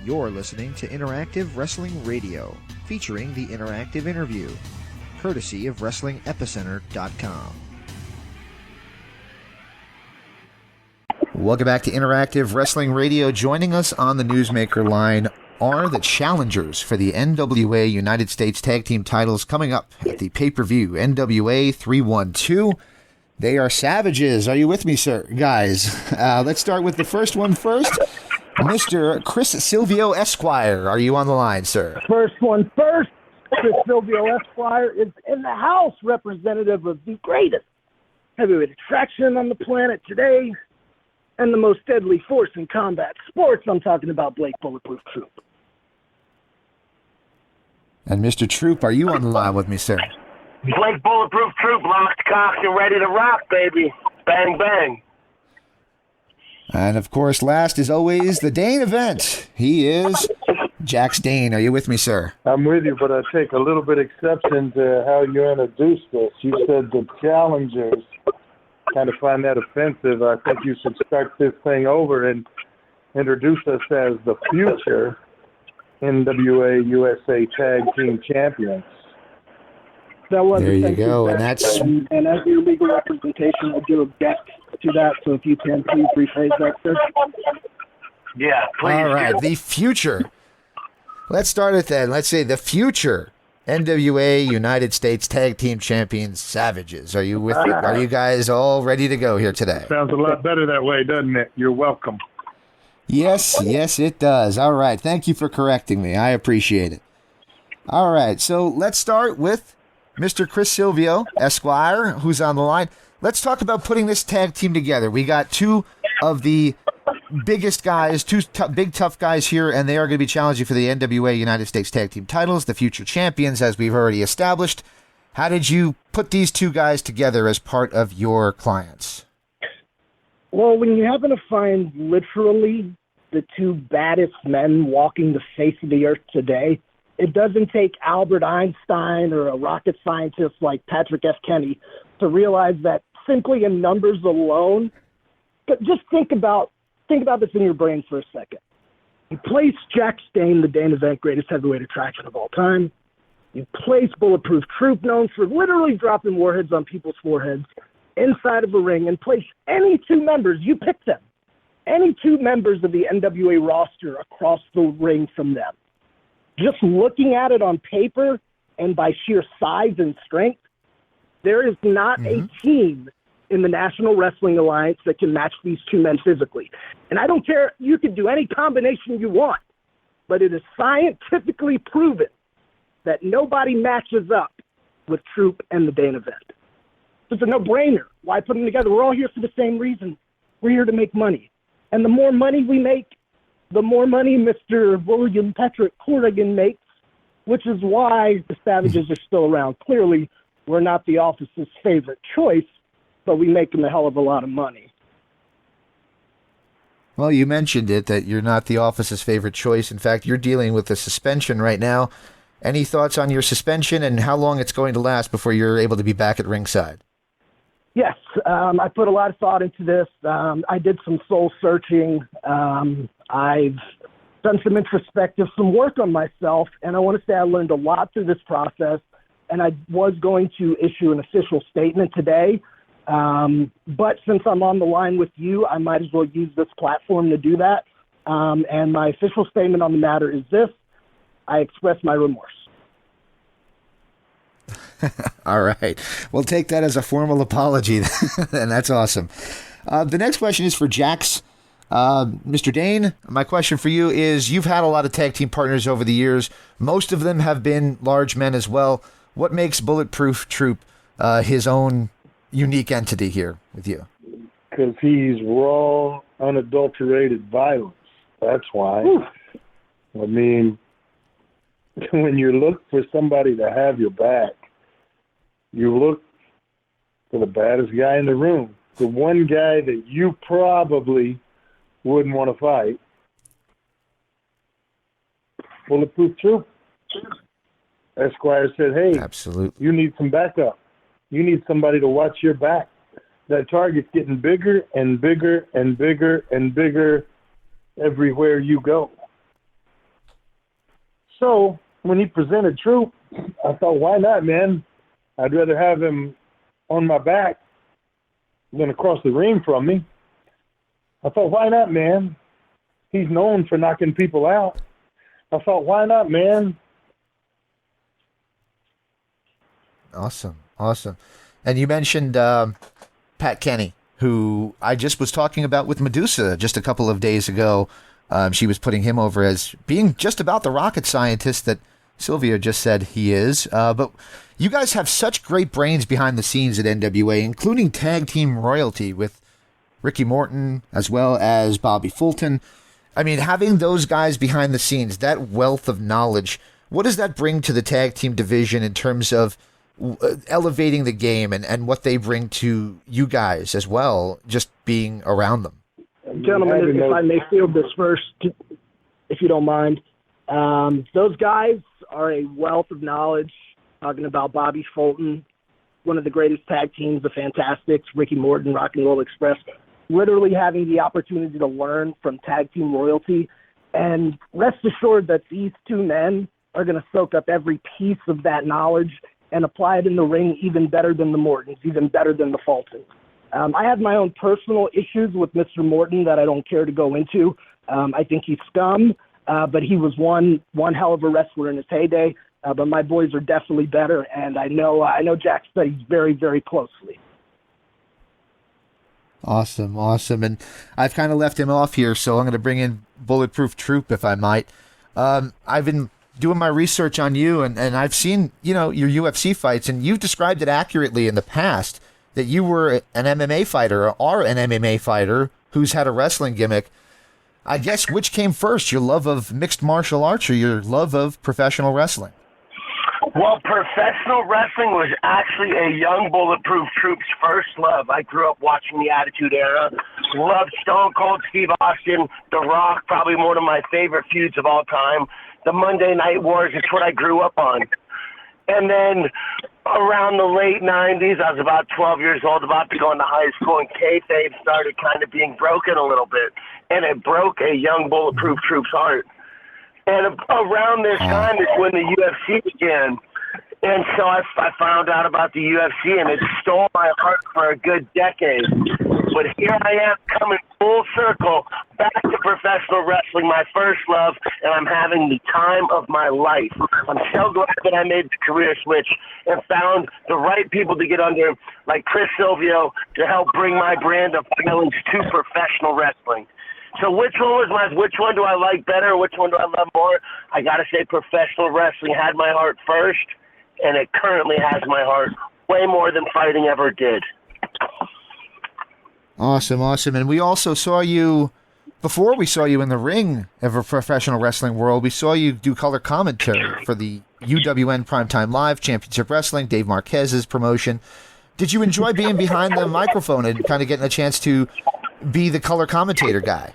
You're listening to Interactive Wrestling Radio, featuring the Interactive Interview, courtesy of WrestlingEpicenter.com. Welcome back to Interactive Wrestling Radio. Joining us on the Newsmaker line are the challengers for the NWA United States Tag Team titles coming up at the pay-per-view NWA 312. They are Savages. Are you with me, sir? Guys, let's start with the first one first. Mr. Chris Silvio Esquire, are you on the line, sir? First one first. Chris Silvio Esquire is in the house, representative of the greatest heavyweight attraction on the planet today and the most deadly force in combat sports. I'm talking about Blake Bulletproof Troop. And Mr. Troop, are you on the line with me, sir? Blake Bulletproof Troop, locked, cocked, and ready to rock, baby. Bang, bang. And, of course, last as always, the Dane event. He is Jax Dane. Are you with me, sir? I'm with you, but I take a little bit exception to how you introduced this. You said the challengers. Kind of find that offensive. I think you should start this thing over and introduce us as the future NWA USA Tag Team Champions. There you go, and that's... And as your legal representation, I do object to that, so if you can, please rephrase that, sir. Yeah, please. All right, the future. Let's start it then. Let's say the future NWA United States Tag Team Champions Savages. Are you with me? Are you guys all ready to go here today? Sounds a lot better that way, doesn't it? You're welcome. Yes, it does. All right, thank you for correcting me. I appreciate it. All right, so let's start with Mr. Chris Silvio Esquire, who's on the line. Let's talk about putting this tag team together. We got two of the biggest guys, big tough guys here, and they are going to be challenging for the NWA United States Tag Team titles, the future champions, as we've already established. How did you put these two guys together as part of your clients? Well, when you happen to find literally the two baddest men walking the face of the earth today, it doesn't take Albert Einstein or a rocket scientist like Patrick F. Kenny to realize that simply in numbers alone. But just think about this in your brain for a second. You place Jax Dane, the Dane event greatest heavyweight attraction of all time. You place Bulletproof Troop, known for literally dropping warheads on people's foreheads, inside of a ring, and place any two members, you pick them, any two members of the NWA roster across the ring from them. Just looking at it on paper and by sheer size and strength, there is not a team in the National Wrestling Alliance that can match these two men physically. And I don't care, you can do any combination you want, but it is scientifically proven that nobody matches up with Troop and the Dane event. It's a no-brainer. Why put them together? We're all here for the same reason. We're here to make money. And the more money we make, the more money Mr. William Patrick Corrigan makes, which is why the Savages are still around. Clearly, we're not the office's favorite choice, but we make them a hell of a lot of money. Well, you mentioned it, that you're not the office's favorite choice. In fact, you're dealing with a suspension right now. Any thoughts on your suspension and how long it's going to last before you're able to be back at ringside? Yes, I put a lot of thought into this. I did some soul searching. I've done some introspective, some work on myself, and I want to say I learned a lot through this process, and I was going to issue an official statement today. But since I'm on the line with you, I might as well use this platform to do that. And my official statement on the matter is this: I express my remorse. All right. We'll take that as a formal apology, and that's awesome. The next question is for Jax. Mr. Dane, my question for you is, you've had a lot of tag team partners over the years. Most of them have been large men as well. What makes Bulletproof Troop his own unique entity here with you? Because he's raw, unadulterated violence. That's why. I mean, when you look for somebody to have your back, you look for the baddest guy in the room, the one guy that you probably wouldn't want to fight. Bulletproof Troop. Esquire said, hey, absolutely, you need some backup. You need somebody to watch your back. That target's getting bigger and bigger and bigger and bigger everywhere you go. So when he presented Troop, I thought, why not, man? I'd rather have him on my back than across the ring from me. I thought, why not, man? He's known for knocking people out. I thought, why not, man? Awesome. And you mentioned Pat Kenny, who I just was talking about with Medusa just a couple of days ago. She was putting him over as being just about the rocket scientist that Silvio just said he is. But you guys have such great brains behind the scenes at NWA, including tag team royalty with Ricky Morton as well as Bobby Fulton. I mean, having those guys behind the scenes, that wealth of knowledge, what does that bring to the tag team division in terms of elevating the game and what they bring to you guys as well, just being around them? Gentlemen, if I may field this first, if you don't mind. Those guys are a wealth of knowledge. Talking about Bobby Fulton, one of the greatest tag teams, the Fantastics, Ricky Morton, Rock and Roll Express. Literally having the opportunity to learn from tag team royalty. And rest assured that these two men are going to soak up every piece of that knowledge and apply it in the ring even better than the Mortons, even better than the Fultons. I have my own personal issues with Mr. Morton that I don't care to go into. I think he's scum, but he was one hell of a wrestler in his heyday. But my boys are definitely better, and I know Jax studies very, very closely. Awesome. And I've kind of left him off here, so I'm going to bring in Bulletproof Troop, if I might. I've been doing my research on you, and I've seen, your UFC fights, and you've described it accurately in the past that you were an MMA fighter, or are an MMA fighter who's had a wrestling gimmick. I guess which came first, your love of mixed martial arts or your love of professional wrestling? Well, professional wrestling was actually a young Bulletproof Troop's first love. I grew up watching the Attitude Era, loved Stone Cold Steve Austin, The Rock, probably one of my favorite feuds of all time, the Monday Night Wars. It's what I grew up on. And then around the late 90s, I was about 12 years old, about to go into high school, and kayfabe started kind of being broken a little bit. And it broke a young Bulletproof Troop's heart. And around this time is when the UFC began. And so I found out about the UFC, and it stole my heart for a good decade. But here I am coming full circle back to professional wrestling, my first love, and I'm having the time of my life. I'm so glad that I made the career switch and found the right people to get under, like Chris Silvio, to help bring my brand of violence to professional wrestling. So which one do I like better? Which one do I love more? I got to say professional wrestling had my heart first, and it currently has my heart way more than fighting ever did. Awesome. And we also saw you, before we saw you in the ring of a professional wrestling world, we saw you do color commentary for the UWN Primetime Live Championship Wrestling, Dave Marquez's promotion. Did you enjoy being behind the microphone and kind of getting a chance to be the color commentator guy?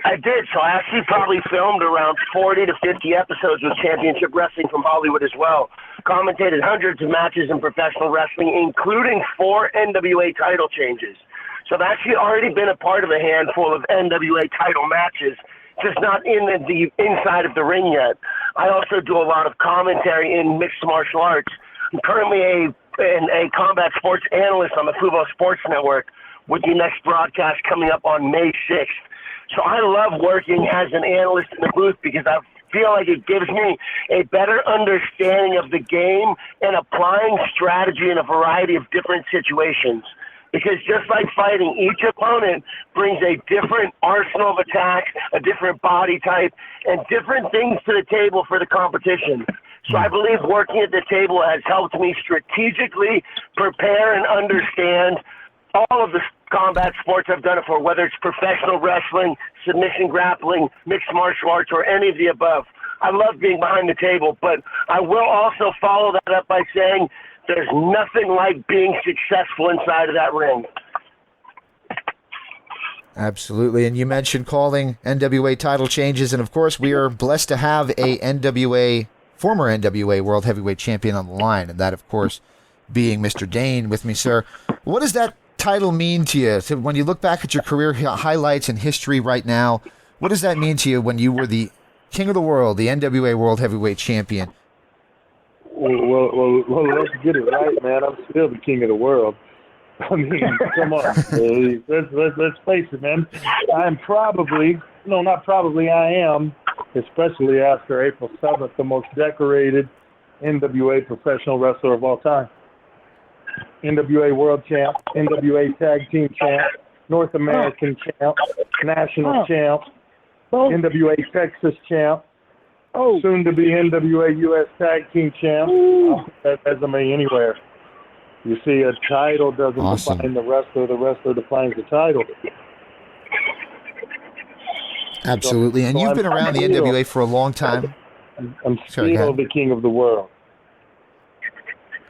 I did. So I actually probably filmed around 40 to 50 episodes with Championship Wrestling from Hollywood as well. Commentated hundreds of matches in professional wrestling, including 4 NWA title changes. So I've actually already been a part of a handful of NWA title matches, just not in the inside of the ring yet. I also do a lot of commentary in mixed martial arts. I'm currently a combat sports analyst on the Fubo Sports Network, with the next broadcast coming up on May 6th. So I love working as an analyst in the booth because I feel like it gives me a better understanding of the game and applying strategy in a variety of different situations. Because just like fighting, each opponent brings a different arsenal of attacks, a different body type, and different things to the table for the competition. So I believe working at the table has helped me strategically prepare and understand all of the combat sports I've done it for, whether it's professional wrestling, submission grappling, mixed martial arts, or any of the above. I love being behind the table, but I will also follow that up by saying there's nothing like being successful inside of that ring. Absolutely. And you mentioned calling NWA title changes, and of course we are blessed to have a former NWA World Heavyweight Champion on the line, and that of course being Mr. Dane with me, sir. What does that title mean to you? So when you look back at your career highlights and history right now, what does that mean to you when you were the King of the World, the NWA World Heavyweight Champion. Well, let's get it right, man. I'm still the king of the world. I mean, come on. Let's face it, man. I am I am, especially after April 7th, the most decorated NWA professional wrestler of all time. NWA World Champ, NWA Tag Team Champ, North American Champ, National Champ, NWA Texas Champ, soon to be NWA US Tag Team Champ. I'll put that resume anywhere. You see, a title doesn't define the wrestler defines the title. Absolutely, and you've been around the NWA for a long time. I'm still the king of the world.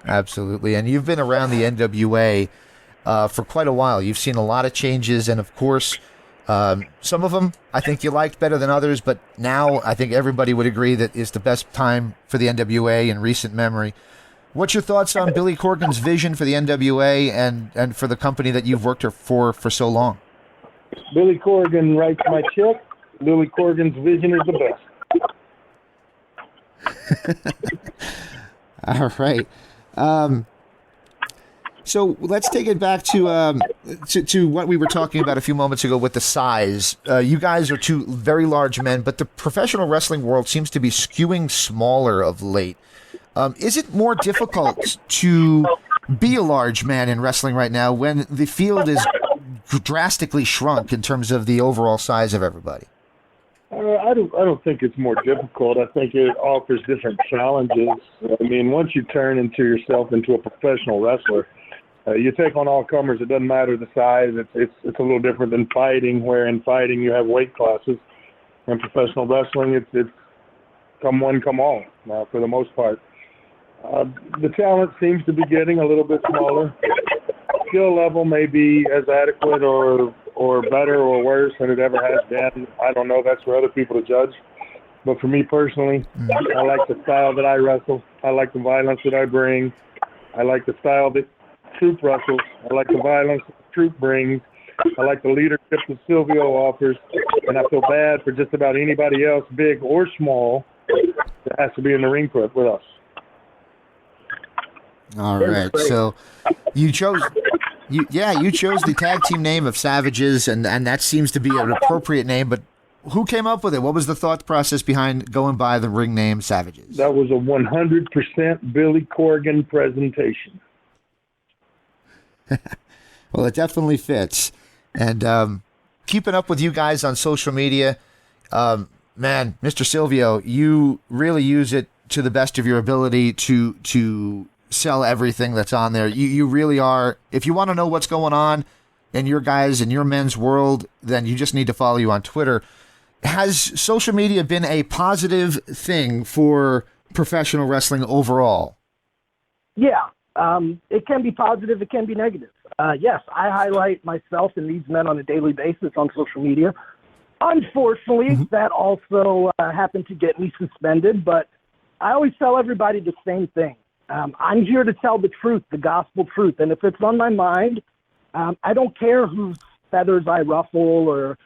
Absolutely, and you've been around the NWA for quite a while. You've seen a lot of changes, and of course, some of them I think you liked better than others, but now I think everybody would agree that is the best time for the NWA in recent memory. What's your thoughts on Billy Corgan's vision for the NWA and for the company that you've worked for so long? Billy Corgan writes my check. Billy Corgan's vision is the best. All right. So let's take it back to what we were talking about a few moments ago with the size. You guys are two very large men, but the professional wrestling world seems to be skewing smaller of late. Is it more difficult to be a large man in wrestling right now when the field is drastically shrunk in terms of the overall size of everybody? I don't think it's more difficult. I think it offers different challenges. I mean, once you turn yourself into a professional wrestler, you take on all comers. It doesn't matter the size. It's a little different than fighting, where in fighting you have weight classes. In professional wrestling, it's come one, come all for the most part. The talent seems to be getting a little bit smaller. Skill level may be as adequate or better or worse than it ever has been. I don't know. That's for other people to judge. But for me personally, I like the style that I wrestle. I like the violence that I bring. I like the style that Troop wrestles. I like the violence that Troop brings. I like the leadership that Silvio offers. And I feel bad for just about anybody else, big or small, that has to be in the ring with us. All right. So you chose the tag team name of Savages, and that seems to be an appropriate name, but who came up with it? What was the thought process behind going by the ring name Savages? That was a 100% Billy Corgan presentation. Well, it definitely fits. And keeping up with you guys on social media, man, Mr. Silvio, you really use it to the best of your ability to sell everything that's on there. You really are. If you want to know what's going on in your guys and your men's world, then you just need to follow you on Twitter. Has social media been a positive thing for professional wrestling overall? Yeah, it can be positive. It can be negative. Yes, I highlight myself and these men on a daily basis on social media. Unfortunately, that also happened to get me suspended, but I always tell everybody the same thing. I'm here to tell the truth, the gospel truth. And if it's on my mind, I don't care whose feathers I ruffle or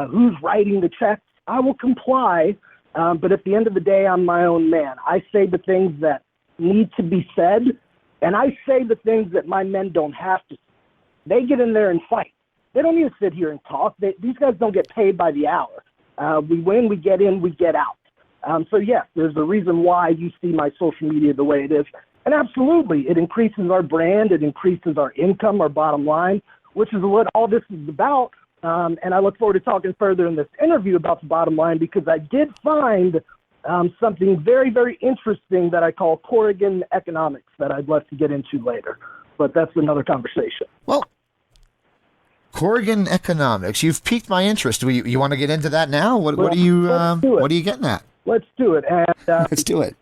who's writing the checks. I will comply. But at the end of the day, I'm my own man. I say the things that need to be said, and I say the things that my men don't have to. They get in there and fight. They don't need to sit here and talk. These guys don't get paid by the hour. We win, we get in, we get out. So, yes, there's a reason why you see my social media the way it is. And absolutely, it increases our brand, it increases our income, our bottom line, which is what all this is about. And I look forward to talking further in this interview about the bottom line, because I did find something very, very interesting that I call Corrigan economics that I'd love to get into later. But that's another conversation. Well, Corrigan economics, you've piqued my interest. You want to get into that now? What are you getting at? Let's do it. And, let's do it.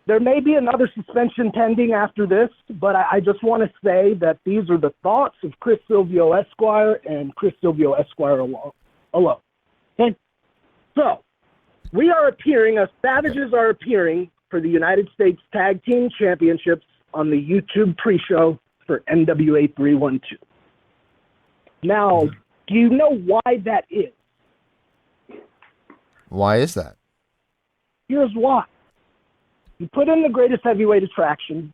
There may be another suspension pending after this, but I just want to say that these are the thoughts of Chris Silvio Esquire and Chris Silvio Esquire alone. Okay? So, us Savages are appearing for the United States Tag Team Championships on the YouTube pre-show for NWA 312. Now, do you know why that is? Why is that? Here's why. You put in the greatest heavyweight attraction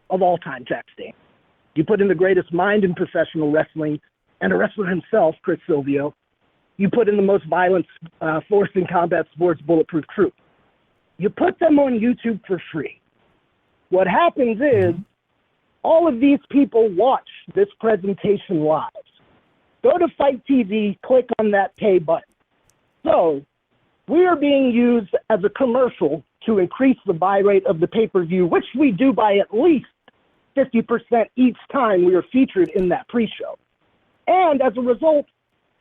of all time, Jax Dane. You put in the greatest mind in professional wrestling and a wrestler himself, Chris Silvio. You put in the most violent force in combat sports, Bulletproof Troop. You put them on YouTube for free. What happens is all of these people watch this presentation live. Go to Fight TV, click on that pay button. So we are being used as a commercial to increase the buy rate of the pay-per-view, which we do by at least 50% each time we are featured in that pre-show. And as a result,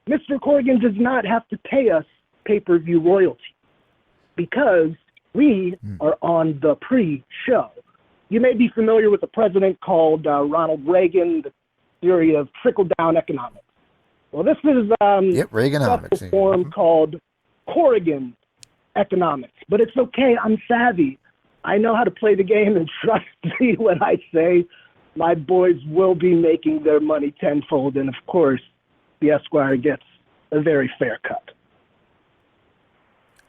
Mr. Corrigan does not have to pay us pay-per-view royalty because we are on the pre-show. You may be familiar with a president called Ronald Reagan, the theory of trickle-down economics. Well, this is Reaganomics. a form called Corrigan economics. But it's okay. I'm savvy. I know how to play the game, and trust me when I say my boys will be making their money tenfold. And, of course, the Esquire gets a very fair cut.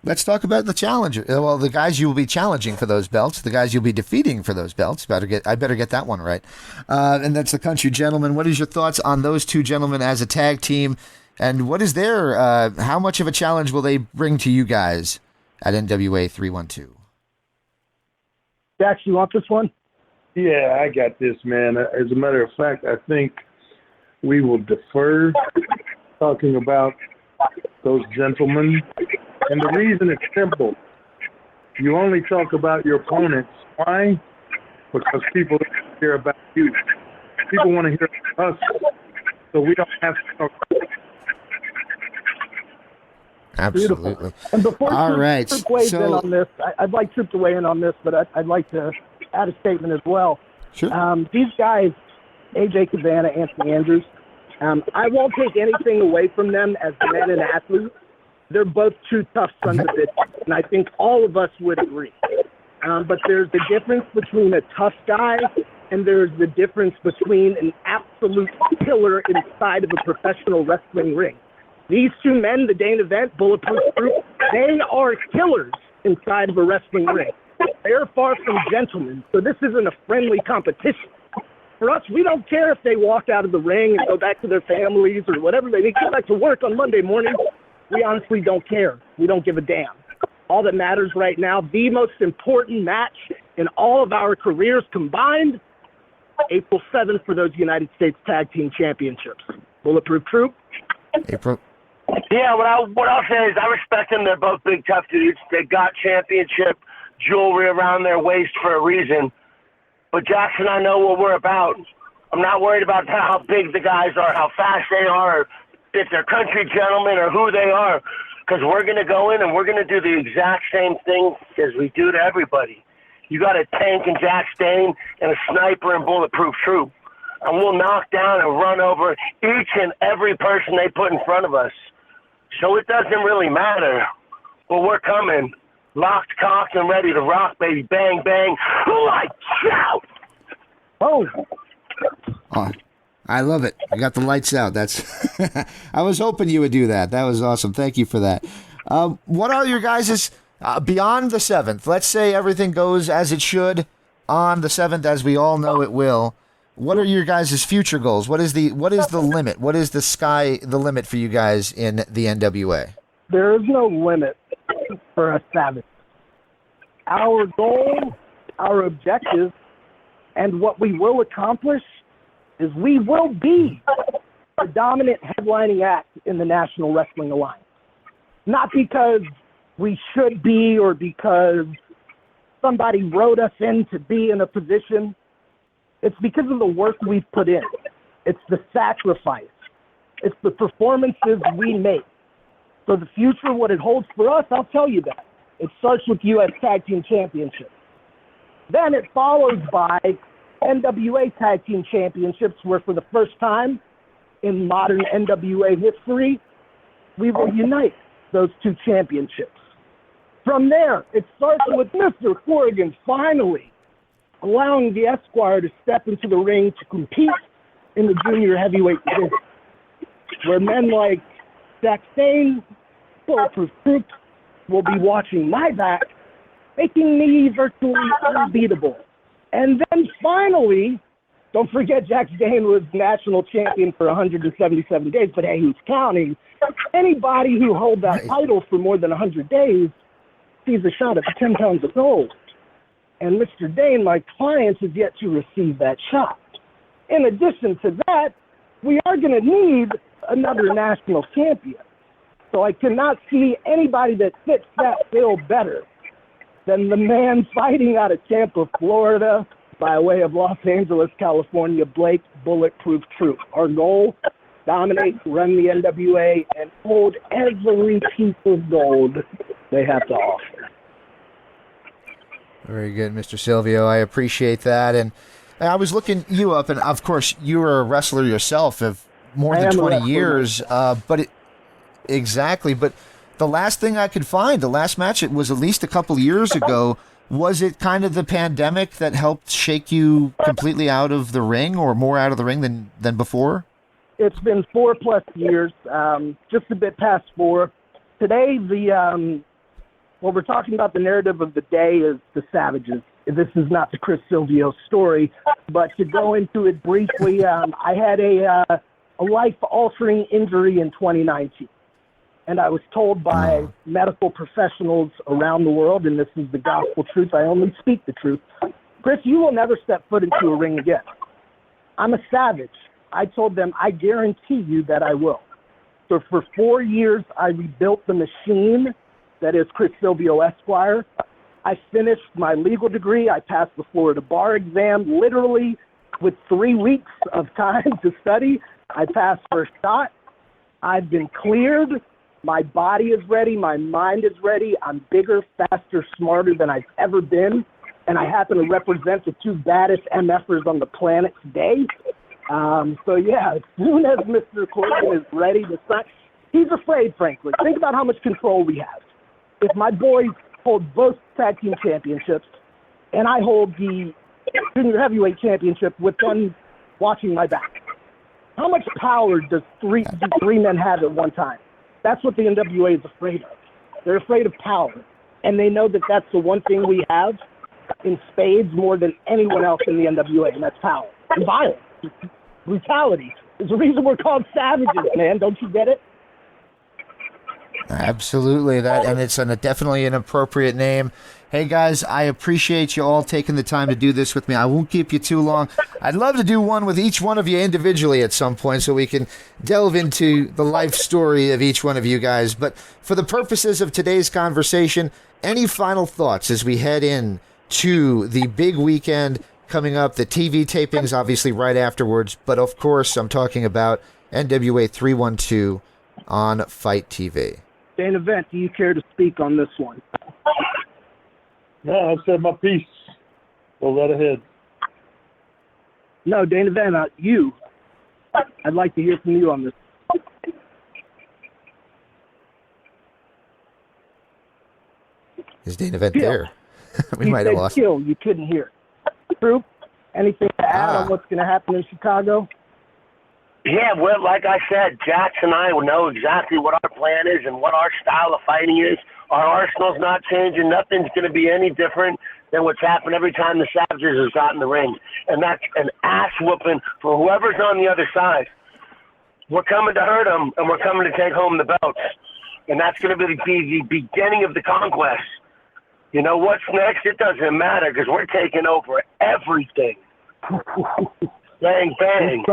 Let's talk about the challenger. Well, the guys you will be challenging for those belts, the guys you'll be defeating for those belts. I better get that one right. And that's the Country Gentlemen. What is your thoughts on those two gentlemen as a tag team? And what is their, how much of a challenge will they bring to you guys at NWA 312? Jax, you want this one? Yeah, I got this, man. As a matter of fact, I think we will defer talking about those gentlemen. And the reason is simple. You only talk about your opponents. Why? Because people don't care about you. People want to hear us, so we don't have to talk about them. Absolutely. Beautiful. And before Troop weighs in on this, I'd like Troop to weigh in on this, but I'd like to add a statement as well. Sure. These guys, AJ Cabana, Anthony Andrews, I won't take anything away from them as men and athletes. They're both two tough sons of bitches, and I think all of us would agree. But there's the difference between a tough guy and there's the difference between an absolute killer inside of a professional wrestling ring. These two men, the Dane event, Bulletproof Troop, they are killers inside of a wrestling ring. They're far from gentlemen, so this isn't a friendly competition. For us, we don't care if they walk out of the ring and go back to their families or whatever. They go back to work on Monday morning. We honestly don't care. We don't give a damn. All that matters right now, the most important match in all of our careers combined, April 7th for those United States Tag Team Championships. Bulletproof Troop. April. Yeah, what I'll say is I respect them. They're both big, tough dudes. They got championship jewelry around their waist for a reason. But Jackson, I know what we're about. I'm not worried about how big the guys are, how fast they are, or if they're country gentlemen or who they are, because we're going to go in and we're going to do the exact same thing as we do to everybody. You got a tank and Jax Dane and a sniper and Bulletproof Troop, and we'll knock down and run over each and every person they put in front of us. So it doesn't really matter, but we're coming, locked, cocked, and ready to rock, baby. Bang, bang, lights out! Oh. I love it. I got the lights out. That's. I was hoping you would do that. That was awesome. Thank you for that. What are your guys' beyond the 7th? Let's say everything goes as it should on the 7th, as we all know it will. What are your guys' future goals? What is the limit? What is the limit for you guys in the NWA? There is no limit for us Savage. Our goal, our objective, and what we will accomplish is we will be the dominant headlining act in the National Wrestling Alliance. Not because we should be or because somebody wrote us in to be in a position. It's because of the work we've put in. It's the sacrifice. It's the performances we make. So the future, what it holds for us, I'll tell you that. It starts with U.S. Tag Team Championship. Then it follows by NWA Tag Team Championships, where for the first time in modern NWA history, we will unite those two championships. From there, it starts with Mr. Corrigan finally allowing the Esquire to step into the ring to compete in the junior heavyweight division, where men like Jax Dane, Bulletproof Troop will be watching my back making me virtually unbeatable. And then finally, don't forget Jax Dane was national champion for 177 days, but hey, who's counting? Anybody who holds that title for more than 100 days sees a shot at 10 pounds of gold. And Mr. Dane, my client, has yet to receive that shot. In addition to that, we are going to need another national champion. So I cannot see anybody that fits that bill better than the man fighting out of Tampa, Florida, by way of Los Angeles, California, Blake Bulletproof Troop. Our goal, dominate, run the NWA, and hold every piece of gold they have to offer. Very good, Mr. Silvio. I appreciate that. And I was looking you up, and of course, you were a wrestler yourself of more than 20 years. Exactly. But the last thing I could find, the last match, it was at least a couple years ago. Was it kind of the pandemic that helped shake you completely out of the ring, or more out of the ring than before? It's been 4+ years, just a bit past 4. Today, what we're talking about, the narrative of the day is the Savages. This is not the Chris Silvio story, but to go into it briefly, I had a life-altering injury in 2019. And I was told by medical professionals around the world, and this is the gospel truth, I only speak the truth, Chris, you will never step foot into a ring again. I'm a savage. I told them, I guarantee you that I will. So for 4 years, I rebuilt the machine that is Chris Silvio Esquire. I finished my legal degree. I passed the Florida bar exam literally with 3 weeks of time to study. I passed first shot. I've been cleared. My body is ready. My mind is ready. I'm bigger, faster, smarter than I've ever been. And I happen to represent the 2 baddest MFers on the planet today. So, yeah, as soon as Mr. Corbin is ready to sign, he's afraid, frankly. Think about how much control we have. If my boys hold both tag team championships and I hold the junior heavyweight championship with them watching my back, how much power does three men have at one time? That's what the NWA is afraid of. They're afraid of power. And they know that that's the one thing we have in spades more than anyone else in the NWA, and that's power. And violence. Brutality. There's a reason we're called savages, man. Don't you get it? Absolutely. And it's definitely an appropriate name. Hey, guys, I appreciate you all taking the time to do this with me. I won't keep you too long. I'd love to do one with each one of you individually at some point so we can delve into the life story of each one of you guys. But for the purposes of today's conversation, any final thoughts as we head in to the big weekend coming up, the TV tapings obviously right afterwards, but of course I'm talking about NWA 312 on Fight TV. Dane Event, do you care to speak on this one? No, I said my piece. Go right ahead. No, Dane Event, you. I'd like to hear from you on this. Is Dane Event there? We might have lost. Kill. You couldn't hear. True. Anything to add on what's going to happen in Chicago? Yeah, well, like I said, Jax and I will know exactly what our plan is and what our style of fighting is. Our arsenal's not changing. Nothing's going to be any different than what's happened every time the Savages have got in the ring. And that's an ass whooping for whoever's on the other side. We're coming to hurt them, and we're coming to take home the belts. And that's going to be the beginning of the conquest. You know what's next? It doesn't matter because we're taking over everything. Bang, bang.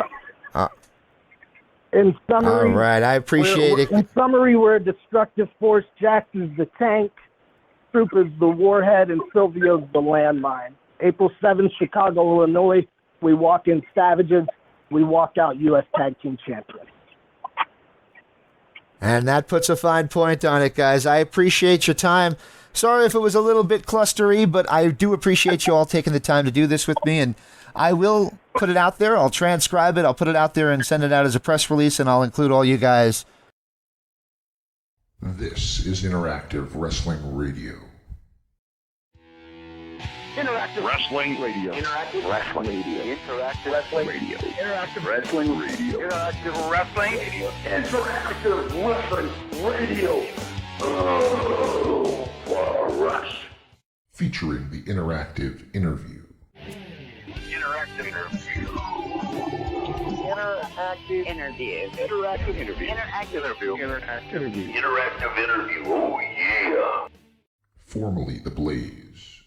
In summary, all right, I appreciate it. In summary, we're a destructive force. Jax is the tank, Troop is the warhead, and Silvio's the landmine. April 7th, Chicago, Illinois. We walk in Savages. We walk out U.S. Tag Team Champions. And that puts a fine point on it, guys. I appreciate your time. Sorry if it was a little bit clustery, but I do appreciate you all taking the time to do this with me, and I will put it out there. I'll transcribe it. I'll put it out there and send it out as a press release, and I'll include all you guys. This is Interactive Wrestling Radio. Interactive Wrestling Radio. Interactive Wrestling Radio. Interactive Wrestling Radio. Interactive Wrestling Radio. Interactive Wrestling Radio. Interactive Wrestling Radio. Oh, for us. featuring the interactive interview. Interactive interview. Interactive interview. Interactive interview. Interactive interview. Interactive interview. Interactive interview. Oh yeah. Formerly The Blaze.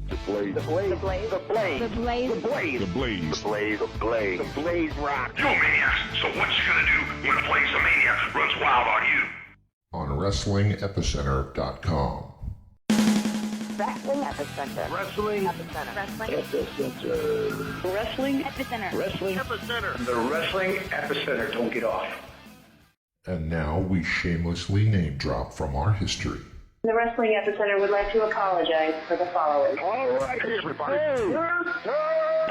The Blaze. The Blaze. The Blaze. The Blaze. The Blaze. The Blaze. The Blaze. The Blaze. The Blaze. The Blaze rock. Yo, maniacs, so what you gonna do when the Blaze of Mania runs wild on you? On WrestlingEpicenter.com. Wrestling Epicenter. Wrestling Epicenter. Wrestling Epicenter. Wrestling Epicenter. Wrestling Epicenter. The Wrestling Epicenter. Don't get off. And now we shamelessly name drop from our history. The Wrestling Epicenter would like to apologize for the following. All right, everybody.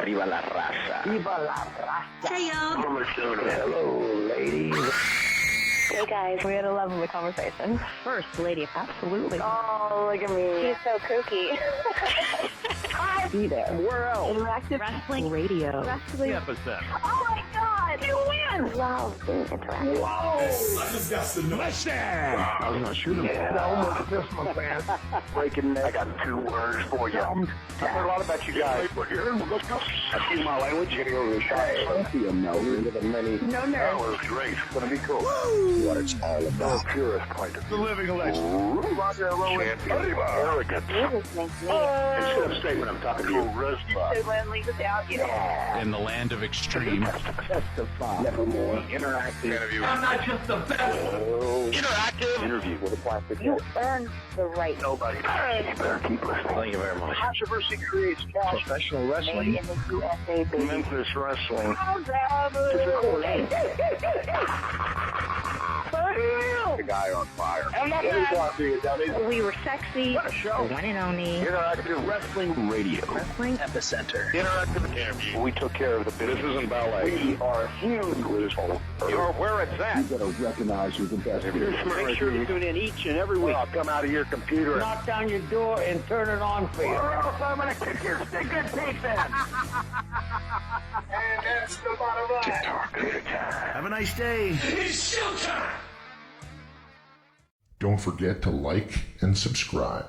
Viva la raza. Viva la raza. Hey, y'all. Hello, ladies. Hey, guys. We had a lovely conversation. First lady. Absolutely. Oh, look at me. She's so kooky. Be there. Where else? Interactive Wrestling radio. Wrestling. Epicenter. Oh, my God. You win. I love being interactive. Whoa. I was going to shoot him. I almost missed my pants. Breaking neck. I got 2 words for you. I've heard a lot about you guys. Let's go. I see my language. You're going to go to the shop. Cynthia, no. You're into the many. No nerves. That was great. It's going to be cool. What it's all about. The purest point of view. The living legend. Champion. Arrogant. You just make me. Instead of statement, I'm talking to you. Charisma. So lonely without you. In the land of extreme. Testify. Nevermore. Interactive interview. I'm not just the best. Interactive interview with a plastic You head. earn the right. Nobody. You better keep listening. Thank you very much. Controversy creates cash. Professional wrestling. Made in the USA, baby. Memphis wrestling. The guy on fire. I'm not talk to you, dummy. We were sexy. What a show. The one and only. Interactive Wrestling Radio. Wrestling Epicenter. Interactive interview. We took care of the business. This isn't ballet. We are huge with this whole. You're where it's at. You better recognize who's the best. Make sure you tune in each and every week. I'll come out of your computer, knock down your door, and turn it on for you. Or else I'm going to kick your stinking teeth in. And that's the bottom line. Have a nice day. It's showtime! Don't forget to like and subscribe.